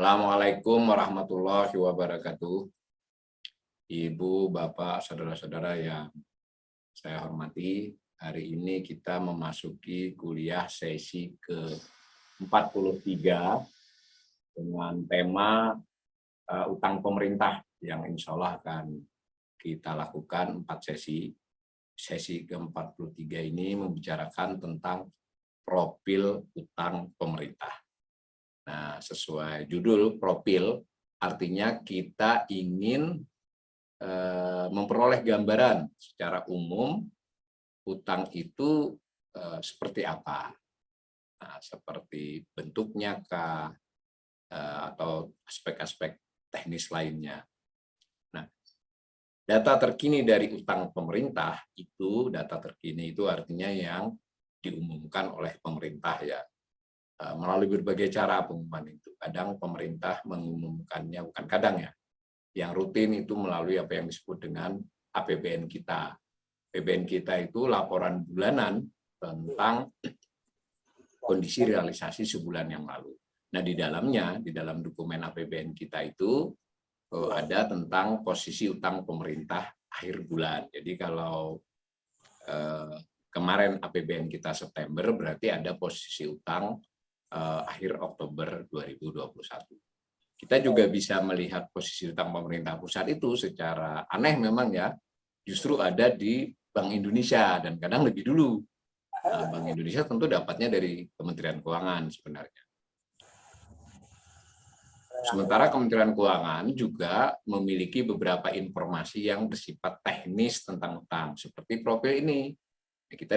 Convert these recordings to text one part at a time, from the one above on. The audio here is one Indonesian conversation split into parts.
Assalamualaikum warahmatullahi wabarakatuh. Ibu, Bapak, saudara-saudara yang saya hormati, hari ini kita memasuki kuliah sesi ke-43 dengan tema utang pemerintah yang insya Allah akan kita lakukan 4 sesi. Sesi ke-43 ini membicarakan tentang profil utang pemerintah. Nah, sesuai judul profil, artinya kita ingin memperoleh gambaran secara umum utang itu seperti apa. Nah, seperti bentuknya kah, atau aspek-aspek teknis lainnya. Nah, data terkini dari utang pemerintah itu, data terkini itu artinya yang diumumkan oleh pemerintah ya. Melalui berbagai cara pengumuman itu. Kadang pemerintah mengumumkannya, bukan kadang ya, yang rutin itu melalui apa yang disebut dengan APBN kita. APBN kita itu laporan bulanan tentang kondisi realisasi sebulan yang lalu. Nah, di dalamnya, di dalam dokumen APBN kita itu ada tentang posisi utang pemerintah akhir bulan. Jadi kalau kemarin APBN kita September, berarti ada posisi utang akhir Oktober 2021. Kita juga bisa melihat posisi utang pemerintah pusat itu secara aneh memang ya, justru ada di Bank Indonesia dan kadang lebih dulu. Bank Indonesia tentu dapatnya dari Kementerian Keuangan sebenarnya. Sementara Kementerian Keuangan juga memiliki beberapa informasi yang bersifat teknis tentang utang, seperti profil ini. Kita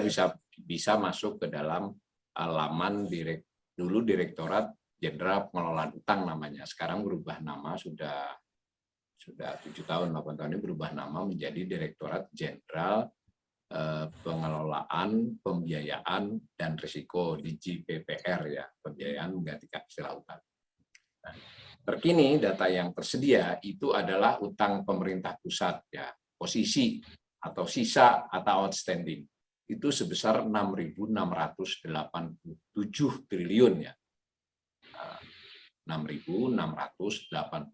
bisa masuk ke dalam laman dulu Direktorat Jenderal Pengelolaan Utang namanya. Sekarang berubah nama, sudah 7 tahun, 8 tahun ini berubah nama menjadi Direktorat Jenderal Pengelolaan, Pembiayaan, dan Risiko DJPPR ya, pembiayaan menggantikan istilah utang. Nah, terkini data yang tersedia itu adalah utang pemerintah pusat ya, posisi atau sisa atau outstanding itu sebesar 6.687 triliun ya. 6.687,28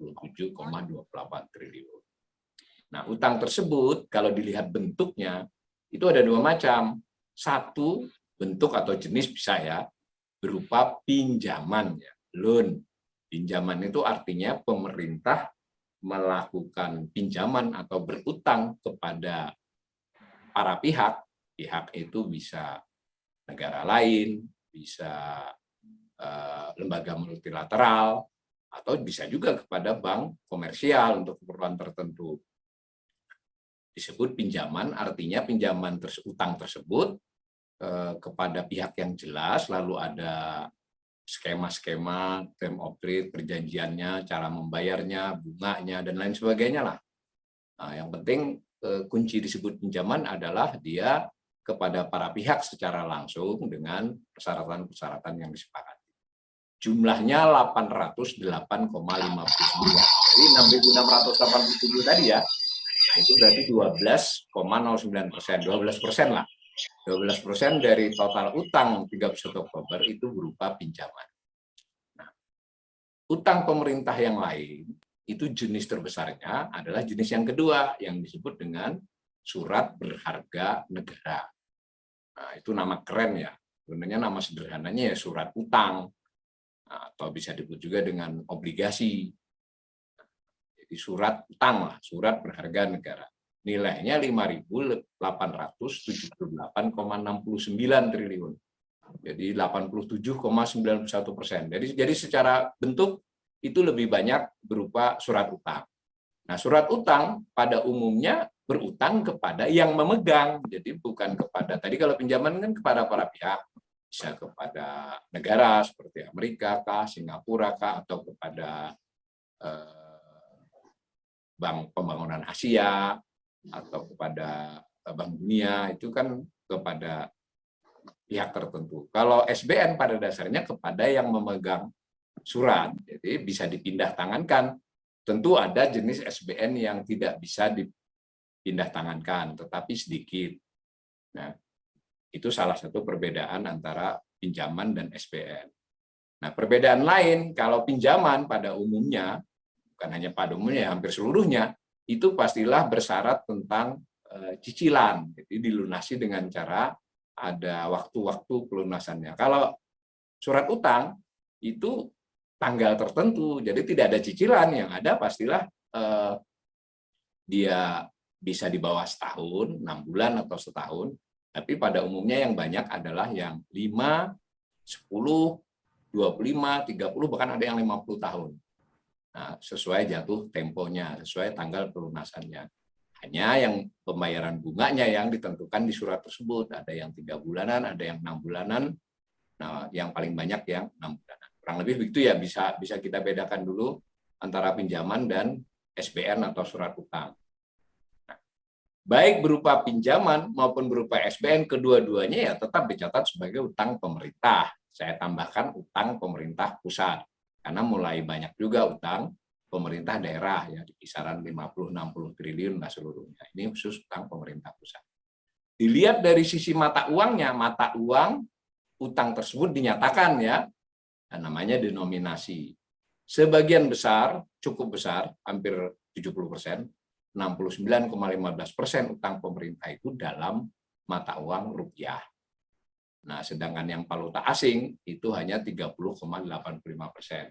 triliun. Nah, utang tersebut kalau dilihat bentuknya itu ada 2 macam. Satu, bentuk atau jenis bisa ya berupa pinjaman ya, loan. Pinjaman itu artinya pemerintah melakukan pinjaman atau berutang kepada para pihak. Pihak itu bisa negara lain, bisa lembaga multilateral, atau bisa juga kepada bank komersial untuk keperluan tertentu. Disebut pinjaman, artinya pinjaman utang tersebut kepada pihak yang jelas, lalu ada skema-skema, term of trade, perjanjiannya, cara membayarnya, bunganya, dan lain sebagainya lah. Nah, yang penting kunci disebut pinjaman adalah dia kepada para pihak secara langsung dengan persyaratan-persyaratan yang disepakati. Jumlahnya 808,59. Jadi 6.687 tadi ya, itu berarti 12,09%, 12% lah. 12% dari total utang 31 Oktober itu berupa pinjaman. Nah, utang pemerintah yang lain itu jenis terbesarnya adalah jenis yang kedua yang disebut dengan surat berharga negara. Nah, itu nama keren ya. Sebenarnya nama sederhananya ya surat utang. Atau bisa disebut juga dengan obligasi. Jadi surat utang lah, surat berharga negara. Nilainya 5.878,69 triliun. Jadi 87,91%. Jadi secara bentuk itu lebih banyak berupa surat utang. Nah, surat utang pada umumnya berutang kepada yang memegang. Jadi bukan kepada, tadi kalau pinjaman kan kepada para pihak. Bisa kepada negara seperti Amerika kah, Singapura kah, atau kepada Bank Pembangunan Asia, atau kepada Bank Dunia, itu kan kepada pihak tertentu. Kalau SBN pada dasarnya kepada yang memegang surat, jadi bisa dipindah tangankan. Tentu ada jenis SBN yang tidak bisa dipindah tangankan, tetapi sedikit. Nah, itu salah satu perbedaan antara pinjaman dan SBN. Nah, perbedaan lain kalau pinjaman pada umumnya, bukan hanya pada umumnya, hampir seluruhnya, itu pastilah bersyarat tentang cicilan. Jadi dilunasi dengan cara ada waktu-waktu pelunasannya. Kalau surat utang itu tanggal tertentu, jadi tidak ada cicilan, yang ada pastilah dia bisa di bawah setahun, 6 bulan atau setahun, tapi pada umumnya yang banyak adalah yang 5, 10, 25, 30, bahkan ada yang 50 tahun. Nah, sesuai jatuh temponya, sesuai tanggal pelunasannya. Hanya yang pembayaran bunganya yang ditentukan di surat tersebut. Ada yang 3 bulanan, ada yang 6 bulanan. Nah, yang paling banyak yang 6 bulanan. Kurang lebih begitu ya, bisa kita bedakan dulu antara pinjaman dan SBN atau surat utang. Nah, baik berupa pinjaman maupun berupa SBN, kedua-duanya ya tetap dicatat sebagai utang pemerintah. Saya tambahkan utang pemerintah pusat. Karena mulai banyak juga utang pemerintah daerah ya di kisaran 50-60 triliun lah seluruhnya. Ini khusus utang pemerintah pusat. Dilihat dari sisi mata uangnya, mata uang utang tersebut dinyatakan ya, dan namanya denominasi. Sebagian besar, cukup besar, hampir 70%, 69,15% utang pemerintah itu dalam mata uang rupiah. Nah, sedangkan yang valuta asing itu hanya 30,85%.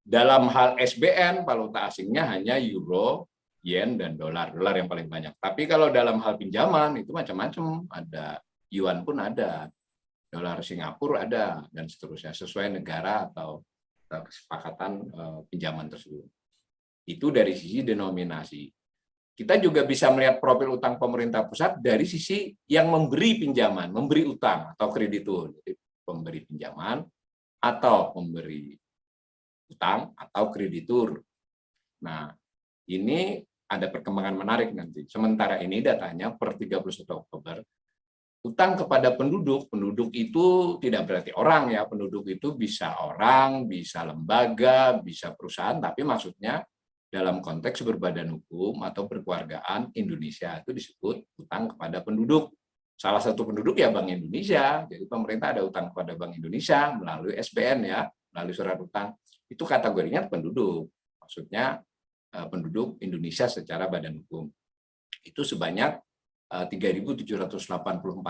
Dalam hal SBN, valuta asingnya hanya euro, yen, dan dolar. Dolar yang paling banyak. Tapi kalau dalam hal pinjaman, itu macam-macam. Ada yuan pun ada, dolar Singapura ada, dan seterusnya. Sesuai negara atau kesepakatan pinjaman tersebut. Itu dari sisi denominasi. Kita juga bisa melihat profil utang pemerintah pusat dari sisi yang memberi pinjaman, memberi utang atau kreditur. Jadi pemberi pinjaman atau pemberi utang atau kreditur. Nah, ini ada perkembangan menarik nanti. Sementara ini datanya per 31 Oktober, utang kepada penduduk itu tidak berarti orang ya, penduduk itu bisa orang, bisa lembaga, bisa perusahaan, tapi maksudnya dalam konteks berbadan hukum atau berkeluargaan Indonesia itu disebut utang kepada penduduk. Salah satu penduduk ya Bank Indonesia, jadi pemerintah ada utang kepada Bank Indonesia melalui SBN ya, melalui surat utang. Itu kategorinya penduduk, maksudnya penduduk Indonesia secara badan hukum. Itu sebanyak 3.784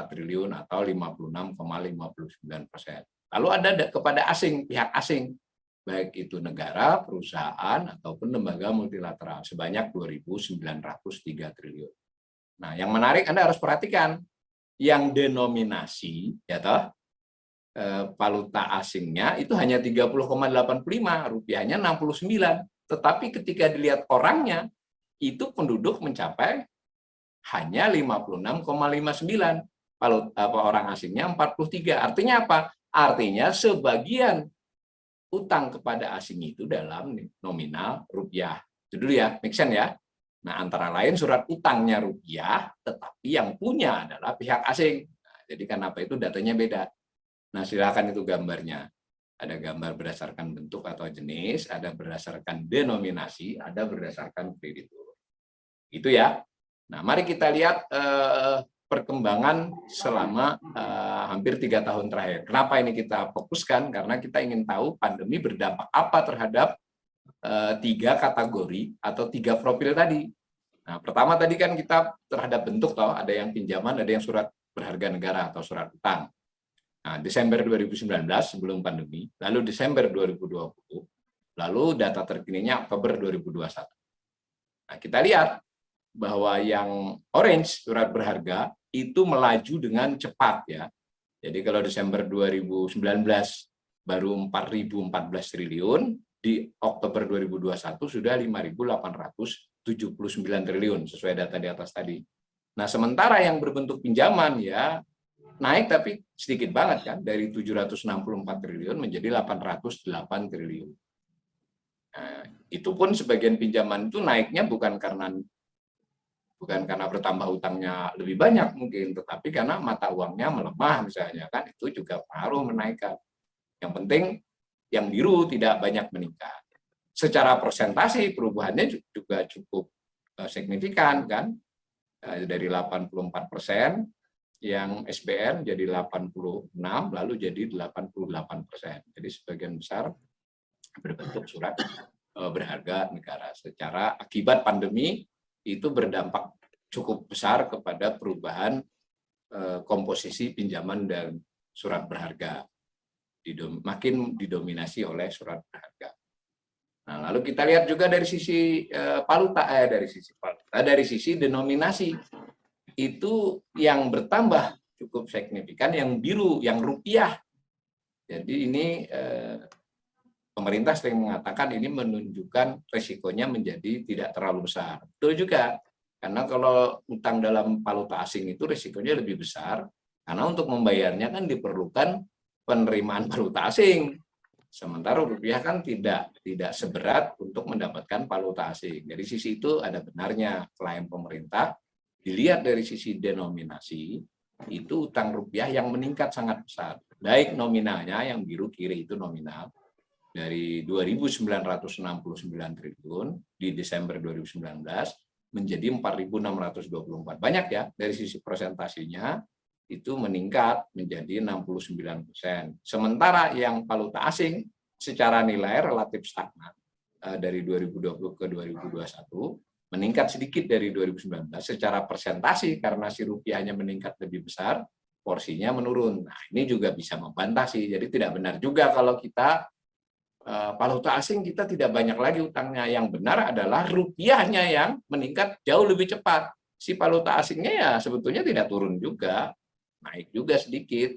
triliun atau 56,59%. Lalu ada kepada asing, pihak asing, baik itu negara, perusahaan, ataupun lembaga multilateral, sebanyak 2.903 triliun. Nah, yang menarik Anda harus perhatikan, yang denominasi, ya toh, valuta asingnya itu hanya 30,85, rupiahnya 69. Tetapi ketika dilihat orangnya, itu penduduk mencapai hanya 56,59. Orang asingnya 43. Artinya apa? Artinya sebagian utang kepada asing itu dalam nominal rupiah. Itu dulu ya, make sense ya. Nah, antara lain surat utangnya rupiah, tetapi yang punya adalah pihak asing. Nah, jadi kenapa itu datanya beda? Nah, silakan itu gambarnya. Ada gambar berdasarkan bentuk atau jenis, ada berdasarkan denominasi, ada berdasarkan kreditur. Itu ya. Nah, mari kita lihat perkembangan selama hampir 3 tahun terakhir. Kenapa ini kita fokuskan? Karena kita ingin tahu pandemi berdampak apa terhadap 3 kategori atau 3 profil tadi. Nah, pertama tadi kan kita terhadap bentuk, toh, ada yang pinjaman, ada yang surat berharga negara atau surat utang. Nah, Desember 2019 sebelum pandemi, lalu Desember 2020, lalu data terkininya Oktober 2021. Nah, kita lihat bahwa yang orange, surat berharga, itu melaju dengan cepat ya. Jadi kalau Desember 2019 baru 4.014 triliun, di Oktober 2021 sudah 5.879 triliun sesuai data di atas tadi. Nah, sementara yang berbentuk pinjaman ya naik tapi sedikit banget kan, dari 764 triliun menjadi 808 triliun. Nah, itu pun sebagian pinjaman itu naiknya bukan karena bertambah utangnya lebih banyak mungkin, tetapi karena mata uangnya melemah misalnya kan, itu juga pengaruh menaikkan. Yang penting yang biru tidak banyak meningkat. Secara persentase perubahannya juga cukup signifikan kan, dari 84% yang SBN jadi 86, lalu jadi 88%. Jadi sebagian besar berbentuk surat berharga negara. Secara akibat pandemi itu berdampak cukup besar kepada perubahan komposisi pinjaman dan surat berharga, makin didominasi oleh surat berharga. Nah, lalu kita lihat juga dari sisi dari sisi denominasi itu yang bertambah cukup signifikan, yang biru, yang rupiah. Jadi ini pemerintah sering mengatakan ini menunjukkan risikonya menjadi tidak terlalu besar. Betul juga, karena kalau utang dalam valuta asing itu risikonya lebih besar, karena untuk membayarnya kan diperlukan penerimaan valuta asing. Sementara rupiah kan tidak seberat untuk mendapatkan valuta asing. Dari sisi itu ada benarnya klaim pemerintah, dilihat dari sisi denominasi, itu utang rupiah yang meningkat sangat besar. Baik nominalnya, yang biru kiri itu nominal, dari 2.969 triliun di Desember 2019 menjadi 4.624. Banyak ya, dari sisi presentasinya itu meningkat menjadi 69%. Sementara yang valuta asing secara nilai relatif stagnan dari 2020 ke 2021, meningkat sedikit dari 2019 secara presentasi karena si rupiahnya meningkat lebih besar, porsinya menurun. Nah, ini juga bisa membantah sih. Jadi tidak benar juga kalau kita valuta asing kita tidak banyak lagi utangnya. Yang benar adalah rupiahnya yang meningkat jauh lebih cepat. Si valuta asingnya ya sebetulnya tidak turun juga, naik juga sedikit.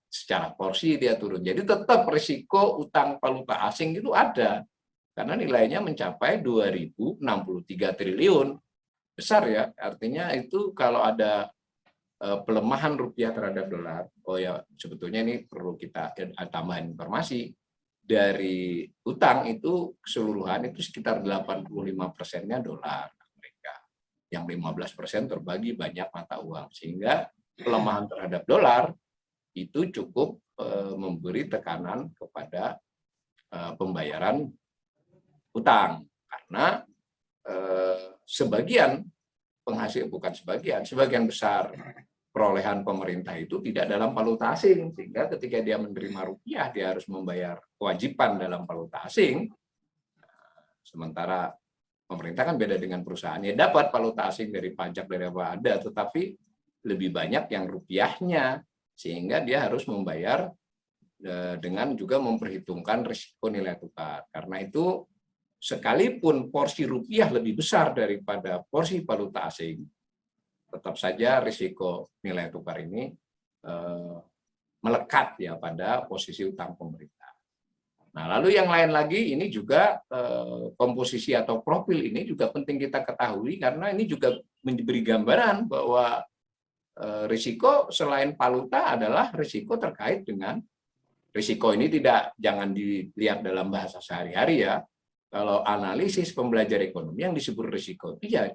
Secara porsi dia turun. Jadi tetap risiko utang valuta asing itu ada. Karena nilainya mencapai 2.063 triliun. Besar ya, artinya itu kalau ada pelemahan rupiah terhadap dolar, oh ya sebetulnya ini perlu kita tambahin informasi, dari utang itu keseluruhan itu sekitar 85%-nya dolar Amerika. Yang 15% terbagi banyak mata uang. Sehingga pelemahan terhadap dolar itu cukup memberi tekanan kepada pembayaran utang. Karena sebagian penghasil, bukan sebagian besar perolehan pemerintah itu tidak dalam valuta asing, sehingga ketika dia menerima rupiah dia harus membayar kewajiban dalam valuta asing. Sementara pemerintah kan beda dengan perusahaan, ya dapat valuta asing dari pajak dari apa ada, tetapi lebih banyak yang rupiahnya, sehingga dia harus membayar dengan juga memperhitungkan risiko nilai tukar. Karena itu sekalipun porsi rupiah lebih besar daripada porsi valuta asing, tetap saja risiko nilai tukar ini melekat ya pada posisi utang pemerintah. Nah, lalu yang lain lagi ini juga komposisi atau profil ini juga penting kita ketahui, karena ini juga memberi gambaran bahwa risiko selain valuta adalah risiko terkait dengan risiko ini jangan dilihat dalam bahasa sehari-hari ya. Kalau analisis pembelajar ekonomi yang disebut risiko itu ya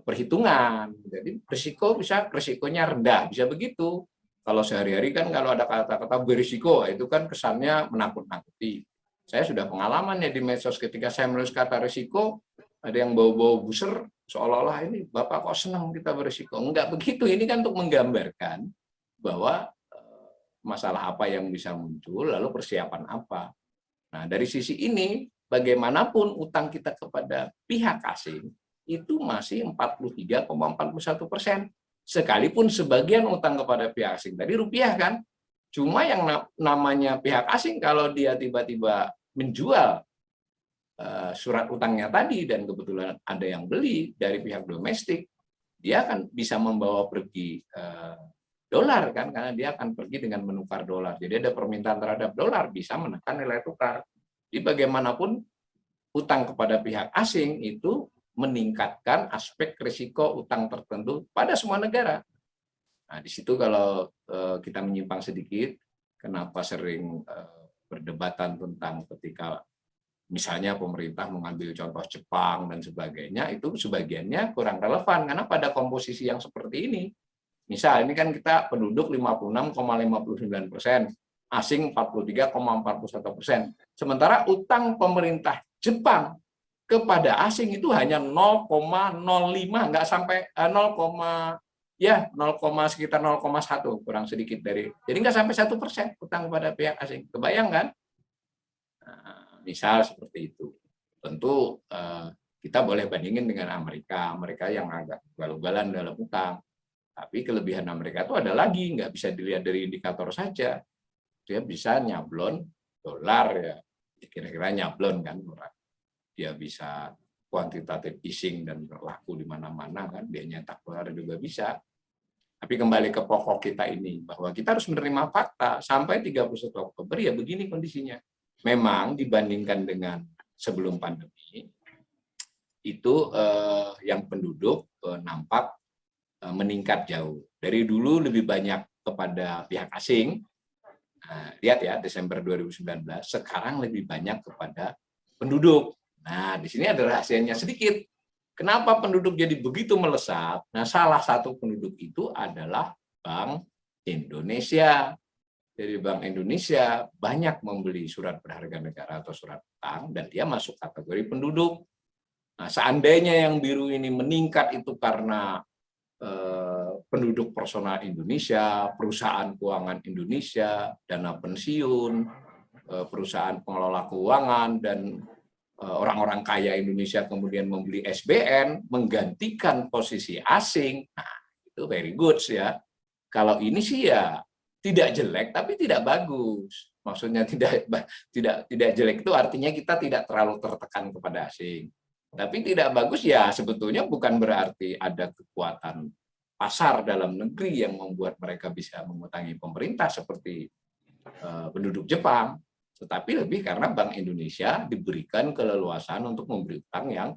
perhitungan. Jadi risikonya rendah, bisa begitu. Kalau sehari-hari kan kalau ada kata-kata berisiko, itu kan kesannya menakut-nakuti. Saya sudah pengalaman ya di medsos, ketika saya menulis kata risiko, ada yang bau-bau buser, seolah-olah ini Bapak kok senang kita berisiko. Enggak begitu, ini kan untuk menggambarkan bahwa masalah apa yang bisa muncul, lalu persiapan apa. Nah, dari sisi ini, bagaimanapun utang kita kepada pihak asing, itu masih 43,41%. Sekalipun sebagian utang kepada pihak asing tadi rupiah kan, cuma yang namanya pihak asing kalau dia tiba-tiba menjual surat utangnya tadi dan kebetulan ada yang beli dari pihak domestik, dia akan bisa membawa pergi dolar kan, karena dia akan pergi dengan menukar dolar. Jadi ada permintaan terhadap dolar, bisa menekan nilai tukar. Jadi bagaimanapun utang kepada pihak asing itu meningkatkan aspek risiko utang tertentu pada semua negara. Nah, di situ kalau kita menyimpang sedikit, kenapa sering berdebatan tentang ketika misalnya pemerintah mengambil contoh Jepang dan sebagainya, itu sebagiannya kurang relevan karena pada komposisi yang seperti ini. Misal ini kan kita penduduk 56,59%, asing 43,41%. Sementara utang pemerintah Jepang kepada asing itu hanya 0,05, nggak sampai 0,1 Ya, sekitar 0,1 kurang sedikit dari. Jadi nggak sampai 1% utang kepada pihak asing. Kebayang kan? Nah, misal seperti itu. Tentu kita boleh bandingin dengan Amerika. Amerika yang agak ugal-ugalan dalam utang. Tapi kelebihan Amerika itu ada lagi, nggak bisa dilihat dari indikator saja. Dia bisa nyablon dolar ya, kira-kira nyablon kan orang. Dia bisa kuantitatif easing dan berlaku di mana-mana kan, dia nyetak dolar juga bisa. Tapi kembali ke pokok kita ini, bahwa kita harus menerima fakta sampai 31 Oktober ya begini kondisinya. Memang dibandingkan dengan sebelum pandemi, itu yang penduduk nampak meningkat jauh. Dari dulu lebih banyak kepada pihak asing, lihat ya Desember 2019, sekarang lebih banyak kepada penduduk. Nah, di sini ada rahasianya sedikit. Kenapa penduduk jadi begitu melesat? Nah, salah satu penduduk itu adalah Bank Indonesia. Jadi Bank Indonesia banyak membeli surat berharga negara atau surat utang, dan dia masuk kategori penduduk. Nah, seandainya yang biru ini meningkat itu karena penduduk personal Indonesia, perusahaan keuangan Indonesia, dana pensiun, perusahaan pengelola keuangan, dan orang-orang kaya Indonesia kemudian membeli SBN, menggantikan posisi asing. Nah, itu very good ya. Kalau ini sih ya tidak jelek, tapi tidak bagus. Maksudnya tidak jelek itu artinya kita tidak terlalu tertekan kepada asing. Tapi tidak bagus ya sebetulnya bukan berarti ada kekuatan pasar dalam negeri yang membuat mereka bisa mengutangi pemerintah seperti penduduk Jepang. Tetapi lebih karena Bank Indonesia diberikan keleluasan untuk memberi utang yang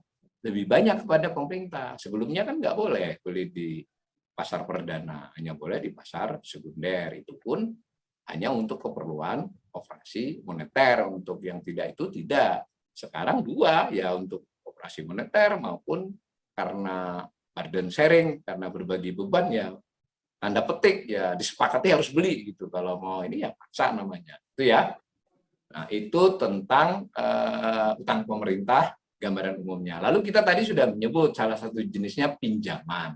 lebih banyak kepada pemerintah. Sebelumnya kan nggak boleh beli di pasar perdana, hanya boleh di pasar sekunder. Itu pun hanya untuk keperluan operasi moneter, untuk yang tidak itu tidak. Sekarang dua, ya untuk operasi moneter maupun karena burden sharing, karena berbagi beban ya tanda petik ya disepakati harus beli gitu. Kalau mau ini ya paksa namanya. Itu ya. Nah, itu tentang utang pemerintah gambaran umumnya. Lalu kita tadi sudah menyebut salah satu jenisnya pinjaman.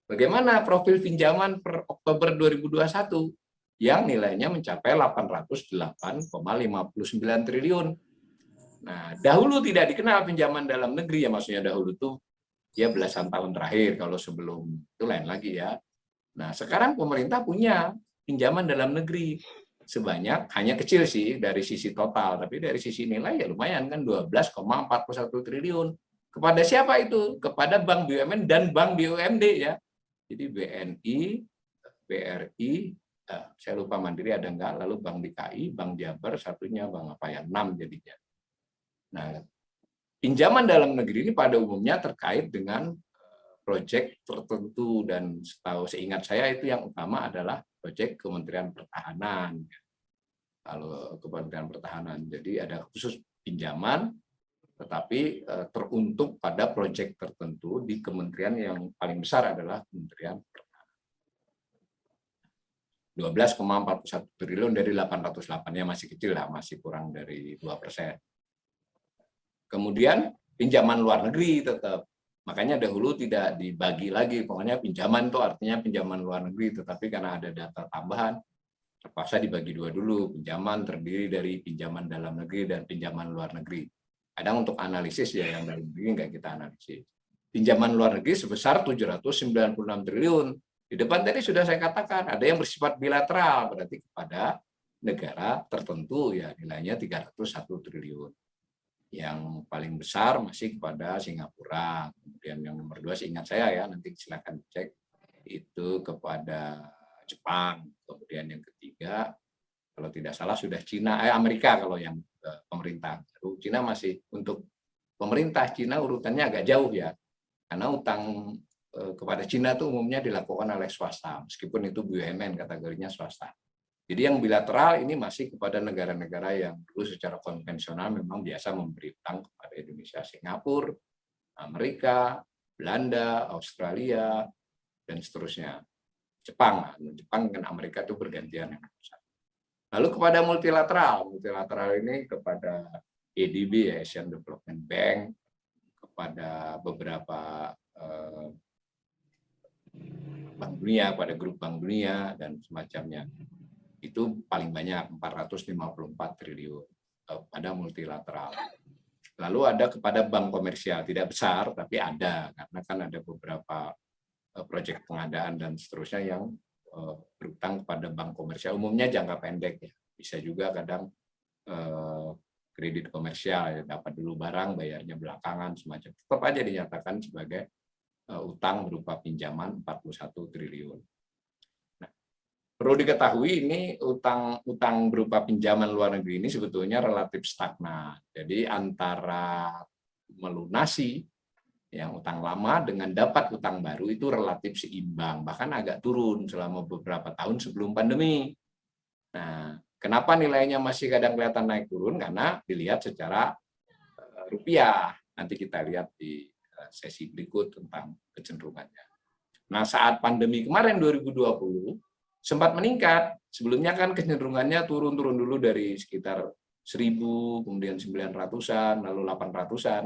Bagaimana profil pinjaman per Oktober 2021 yang nilainya mencapai 808,59 triliun. Nah, dahulu tidak dikenal pinjaman dalam negeri ya, maksudnya dahulu tuh ya belasan tahun terakhir, kalau sebelum itu lain lagi ya. Nah, sekarang pemerintah punya pinjaman dalam negeri sebanyak, hanya kecil sih dari sisi total, tapi dari sisi nilai ya lumayan kan 12,41 triliun. Kepada siapa itu? Kepada Bank BUMN dan Bank BUMD ya. Jadi BNI, BRI, saya lupa Mandiri ada enggak, lalu Bank DKI, Bank Jabar, satunya Bank apa ya, 6 jadinya. Nah, pinjaman dalam negeri ini pada umumnya terkait dengan proyek tertentu, dan seingat saya itu yang utama adalah proyek Kementerian Pertahanan. Kalau Kementerian Pertahanan, jadi ada khusus pinjaman, tetapi teruntuk pada proyek tertentu di kementerian yang paling besar adalah Kementerian Pertahanan. 12,41 triliun dari 808-nya masih kecil lah, masih kurang dari 2%. Kemudian pinjaman luar negeri tetap. Makanya dahulu tidak dibagi lagi, pokoknya pinjaman itu artinya pinjaman luar negeri, tetapi karena ada data tambahan, terpaksa dibagi dua dulu. Pinjaman terdiri dari pinjaman dalam negeri dan pinjaman luar negeri. Kadang untuk analisis ya yang dalam negeri nggak kita analisis. Pinjaman luar negeri sebesar 796 triliun. Di depan tadi sudah saya katakan, ada yang bersifat bilateral, berarti kepada negara tertentu ya nilainya 301 triliun. Yang paling besar masih kepada Singapura, kemudian yang nomor 2 seingat saya ya, nanti silakan cek, itu kepada Jepang, kemudian yang ketiga kalau tidak salah sudah Cina, Amerika kalau yang pemerintah. Lalu Cina masih untuk pemerintah, Cina urutannya agak jauh ya, karena utang kepada Cina itu umumnya dilakukan oleh swasta, meskipun itu BUMN kategorinya swasta. Jadi yang bilateral ini masih kepada negara-negara yang dulu secara konvensional memang biasa memberi utang kepada Indonesia, Singapura, Amerika, Belanda, Australia, dan seterusnya. Jepang dan Amerika itu bergantian. Lalu kepada multilateral ini kepada ADB, Asian Development Bank, kepada beberapa Bank Dunia, pada grup Bank Dunia, dan semacamnya. Itu paling banyak, 454 triliun pada multilateral. Lalu ada kepada bank komersial, tidak besar, tapi ada, karena kan ada beberapa proyek pengadaan dan seterusnya yang berutang kepada bank komersial, umumnya jangka pendek ya. Bisa juga kadang kredit komersial, ya, dapat dulu barang, bayarnya belakangan, semacam. Tetap aja dinyatakan sebagai utang berupa pinjaman 41 triliun. Nah, perlu diketahui ini utang berupa pinjaman luar negeri ini sebetulnya relatif stagnan. Jadi antara melunasi yang utang lama dengan dapat utang baru itu relatif seimbang, bahkan agak turun selama beberapa tahun sebelum pandemi. Nah, kenapa nilainya masih kadang kelihatan naik turun? Karena dilihat secara rupiah. Nanti kita lihat di sesi berikut tentang kecenderungannya. Nah, saat pandemi kemarin 2020 sempat meningkat. Sebelumnya kan kecenderungannya turun-turun dulu dari sekitar 1.000, kemudian 900-an, lalu 800-an.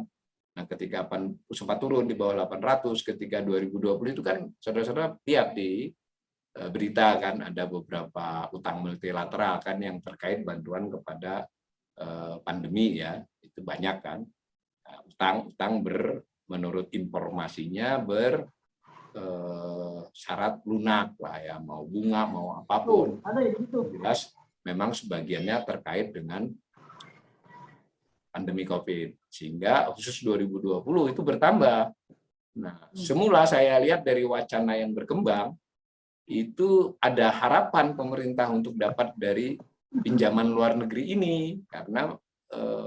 Nah, ketika sempat turun di bawah 800, ketika 2020 itu kan saudara-saudara lihat di berita kan ada beberapa utang multilateral kan yang terkait bantuan kepada pandemi ya, itu banyak kan. Utang menurut informasinya syarat lunak lah ya, mau bunga mau apapun. Jelas memang sebagiannya terkait dengan pandemi COVID, sehingga khusus 2020 itu bertambah. Nah, semula saya lihat dari wacana yang berkembang, itu ada harapan pemerintah untuk dapat dari pinjaman luar negeri ini, karena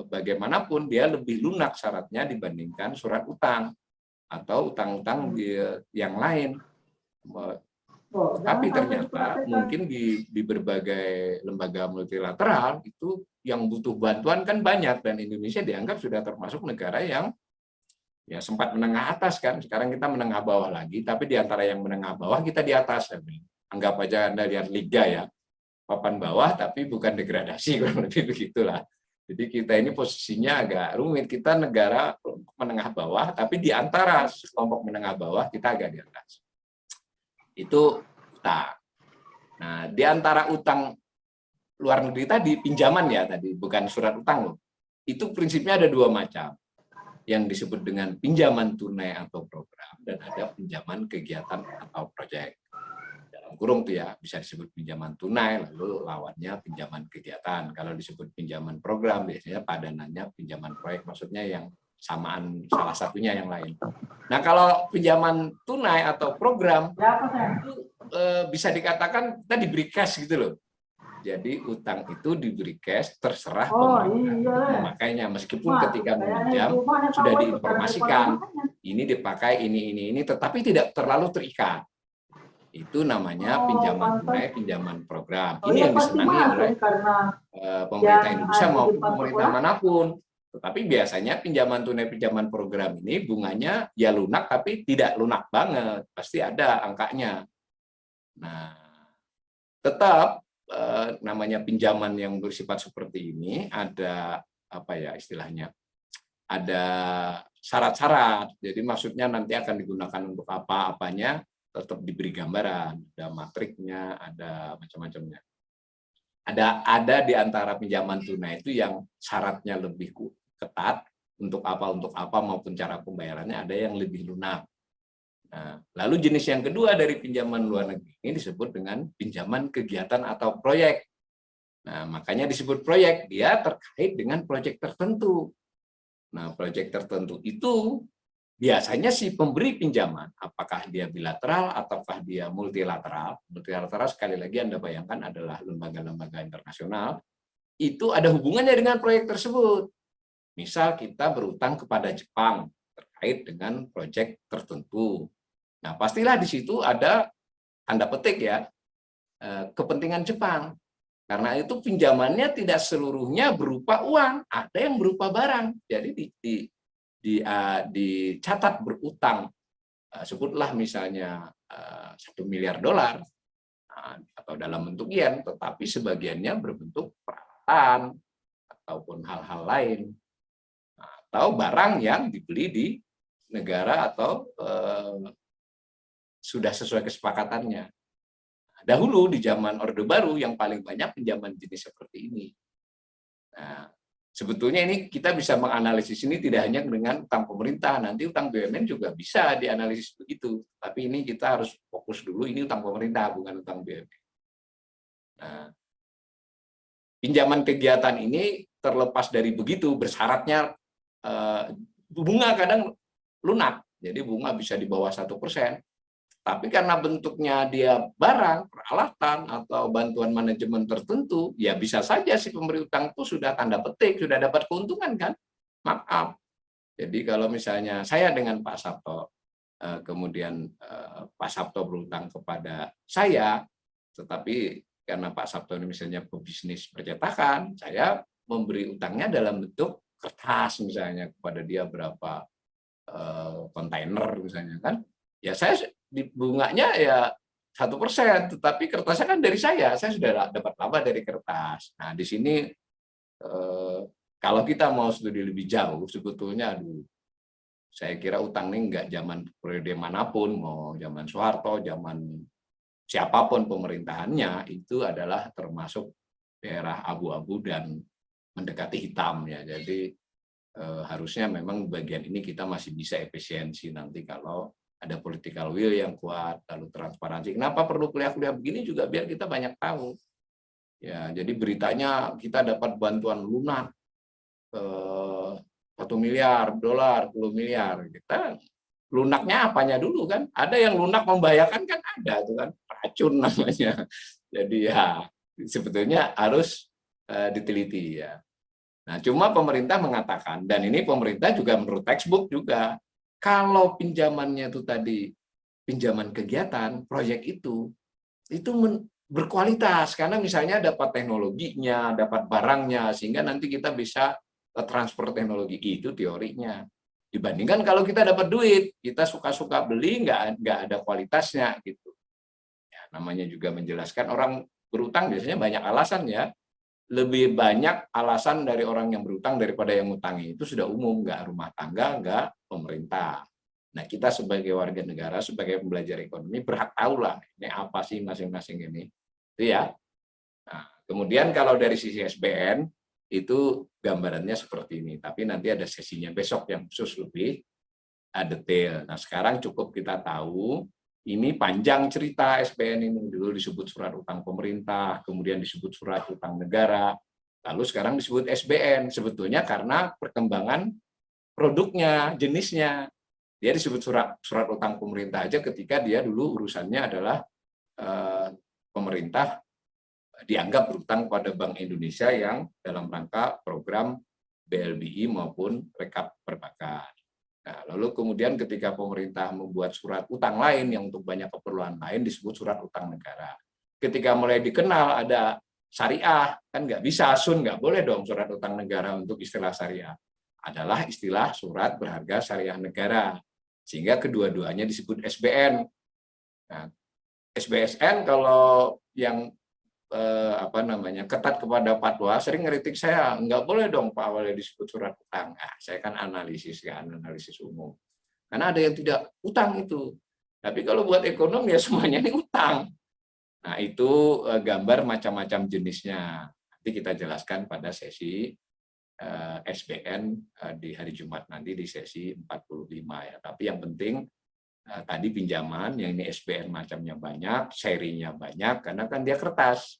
bagaimanapun dia lebih lunak syaratnya dibandingkan surat utang atau utang-utang yang lain. Tapi ternyata mungkin di berbagai lembaga multilateral itu yang butuh bantuan kan banyak, dan Indonesia dianggap sudah termasuk negara yang ya sempat menengah atas kan. Sekarang kita menengah bawah lagi, tapi di antara yang menengah bawah kita di atas. Anggap aja Anda lihat liga ya, papan bawah tapi bukan degradasi, kurang lebih begitulah. Jadi kita ini posisinya agak rumit. Kita negara menengah bawah, tapi di antara kelompok menengah bawah kita agak di atas. Itu utang. Nah, di antara utang luar negeri tadi, pinjaman ya tadi, bukan surat utang loh. Itu prinsipnya ada dua macam. Yang disebut dengan pinjaman tunai atau program, dan ada pinjaman kegiatan atau proyek. Dalam kurung tuh ya, bisa disebut pinjaman tunai, lalu lawannya pinjaman kegiatan. Kalau disebut pinjaman program, biasanya padanannya pinjaman proyek, maksudnya yang samaan salah satunya yang lain. Nah, kalau pinjaman tunai atau program itu bisa dikatakan kita diberi cash gitu loh. Jadi utang itu diberi cash, terserah pemerintah memakainya, meskipun ketika meminjam sudah diinformasikan ini dipakai ini, tetapi tidak terlalu terikat. Itu namanya pinjaman tunai, pinjaman program. Ini yang disenangi oleh pemerintah Indonesia maupun pemerintah manapun. Tetapi biasanya pinjaman tunai, pinjaman program ini bunganya ya lunak, tapi tidak lunak banget. Pasti ada angkanya. Nah, tetap namanya pinjaman yang bersifat seperti ini ada apa ya istilahnya? Ada syarat-syarat. Jadi maksudnya nanti akan digunakan untuk apa-apanya tetap diberi gambaran, ada matriknya, ada macam-macamnya. Ada di antara pinjaman tunai itu yang syaratnya lebih ketat untuk apa maupun cara pembayarannya, ada yang lebih lunak. Nah, lalu jenis yang kedua dari pinjaman luar negeri ini disebut dengan pinjaman kegiatan atau proyek. Nah, makanya disebut proyek, dia terkait dengan proyek tertentu. Nah, proyek tertentu itu biasanya si pemberi pinjaman, apakah dia bilateral ataukah dia multilateral. Multilateral sekali lagi Anda bayangkan adalah lembaga-lembaga internasional, itu ada hubungannya dengan proyek tersebut. Misal kita berutang kepada Jepang terkait dengan proyek tertentu. Nah, pastilah di situ ada tanda petik ya, kepentingan Jepang. Karena itu pinjamannya tidak seluruhnya berupa uang, ada yang berupa barang. Jadi dicatat berutang, sebutlah misalnya $1 miliar atau dalam bentuk yen, tetapi sebagiannya berbentuk peralatan ataupun hal-hal lain, atau barang yang dibeli di negara atau sudah sesuai kesepakatannya. Dahulu di zaman Orde Baru yang paling banyak pinjaman jenis seperti ini. Nah, sebetulnya ini kita bisa menganalisis ini tidak hanya dengan utang pemerintah, nanti utang BUMN juga bisa dianalisis begitu. Tapi ini kita harus fokus dulu, ini utang pemerintah, bukan utang BUMN. Nah, pinjaman kegiatan ini terlepas dari begitu, bersyaratnya bunga kadang lunak, jadi bunga bisa di bawah 1%. Tapi karena bentuknya dia barang, peralatan, atau bantuan manajemen tertentu, ya bisa saja si pemberi utang itu sudah tanda petik, sudah dapat keuntungan kan? Maaf. Jadi kalau misalnya saya dengan Pak Sabto, kemudian Pak Sabto berutang kepada saya, tetapi karena Pak Sabto ini misalnya pebisnis percetakan, saya memberi utangnya dalam bentuk kertas misalnya kepada dia berapa kontainer misalnya kan, ya saya di bunganya ya 1%, tetapi kertasnya kan dari saya sudah dapat laba dari kertas. Nah di sini kalau kita mau studi lebih jauh, sebetulnya saya kira utang ini nggak zaman periode manapun, mau zaman Soeharto, zaman siapapun pemerintahannya, itu adalah termasuk daerah abu-abu dan mendekati hitam ya. Jadi harusnya memang bagian ini kita masih bisa efisiensi nanti kalau ada political will yang kuat, lalu transparansi. Kenapa perlu kuliah-kuliah begini juga biar kita banyak tahu. Ya, jadi beritanya kita dapat bantuan lunak 1 miliar dolar, 10 miliar. Kita lunaknya apanya dulu kan? Ada yang lunak membahayakan kan ada tuh kan, racun namanya. Jadi ya sebetulnya harus diteliti ya. Nah, cuma pemerintah mengatakan, dan ini pemerintah juga menurut textbook juga, kalau pinjamannya itu tadi pinjaman kegiatan, proyek itu berkualitas karena misalnya dapat teknologinya, dapat barangnya, sehingga nanti kita bisa transfer teknologi itu teorinya. Dibandingkan kalau kita dapat duit, kita suka-suka beli, nggak ada kualitasnya gitu. Ya, namanya juga menjelaskan orang berutang biasanya banyak alasan ya. Lebih banyak alasan dari orang yang berutang daripada yang ngutangi. Itu sudah umum, nggak rumah tangga, nggak pemerintah. Nah, kita sebagai warga negara, sebagai pembelajar ekonomi, berhak tahu lah ini apa sih masing-masing ini. Itu ya. Nah, kemudian kalau dari sisi SBN, itu gambarannya seperti ini. Tapi nanti ada sesinya besok yang khusus lebih detail. Nah, sekarang cukup kita tahu, ini panjang cerita SBN ini. Dulu disebut surat utang pemerintah, kemudian disebut surat utang negara, lalu sekarang disebut SBN. Sebetulnya karena perkembangan produknya, jenisnya. Dia disebut surat utang pemerintah aja ketika dia dulu urusannya adalah pemerintah dianggap berutang pada Bank Indonesia yang dalam rangka program BLBI maupun rekap perbankan. Nah, lalu kemudian ketika pemerintah membuat surat utang lain yang untuk banyak keperluan lain disebut surat utang negara. Ketika mulai dikenal ada syariah, kan nggak bisa, nggak boleh dong surat utang negara untuk istilah syariah. Adalah istilah surat berharga syariah negara. Sehingga kedua-duanya disebut SBN. Nah, SBSN kalau yang ketat kepada fatwa sering ngeritik saya, nggak boleh dong Pak Wali disebut surat utang. Nah, saya kan analisis umum. Karena ada yang tidak utang itu. Tapi kalau buat ekonomi ya semuanya ini utang. Nah, itu gambar macam-macam jenisnya. Nanti kita jelaskan pada sesi SBN di hari Jumat nanti di sesi 45 ya. Tapi yang penting tadi pinjaman, yang ini SBN macamnya banyak, serinya banyak, karena kan dia kertas.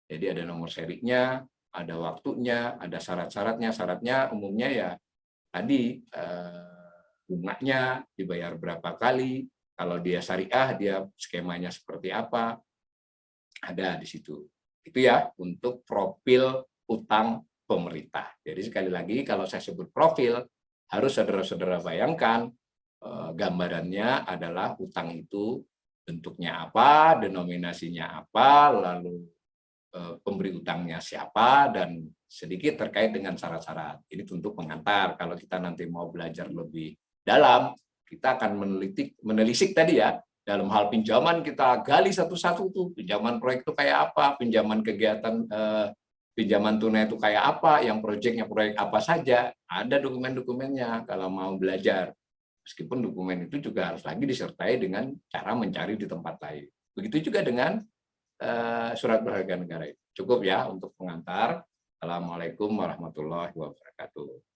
Jadi ada nomor serinya, ada waktunya, ada syarat-syaratnya. Syaratnya umumnya ya tadi bunganya dibayar berapa kali, kalau dia syariah dia skemanya seperti apa, ada di situ. Itu ya untuk profil utang pemerintah. Jadi sekali lagi kalau saya sebut profil, harus saudara-saudara bayangkan gambarannya adalah utang itu bentuknya apa, denominasinya apa, lalu pemberi utangnya siapa, dan sedikit terkait dengan syarat-syarat. Ini untuk pengantar. Kalau kita nanti mau belajar lebih dalam, kita akan menelisik tadi ya. Dalam hal pinjaman kita gali satu-satu tuh. Pinjaman proyek itu kayak apa, pinjaman kegiatan, pinjaman tunai itu kayak apa, yang proyeknya proyek apa saja. Ada dokumen-dokumennya kalau mau belajar. Meskipun dokumen itu juga harus lagi disertai dengan cara mencari di tempat lain. Begitu juga dengan surat berharga negara itu. Cukup ya untuk pengantar. Assalamualaikum warahmatullahi wabarakatuh.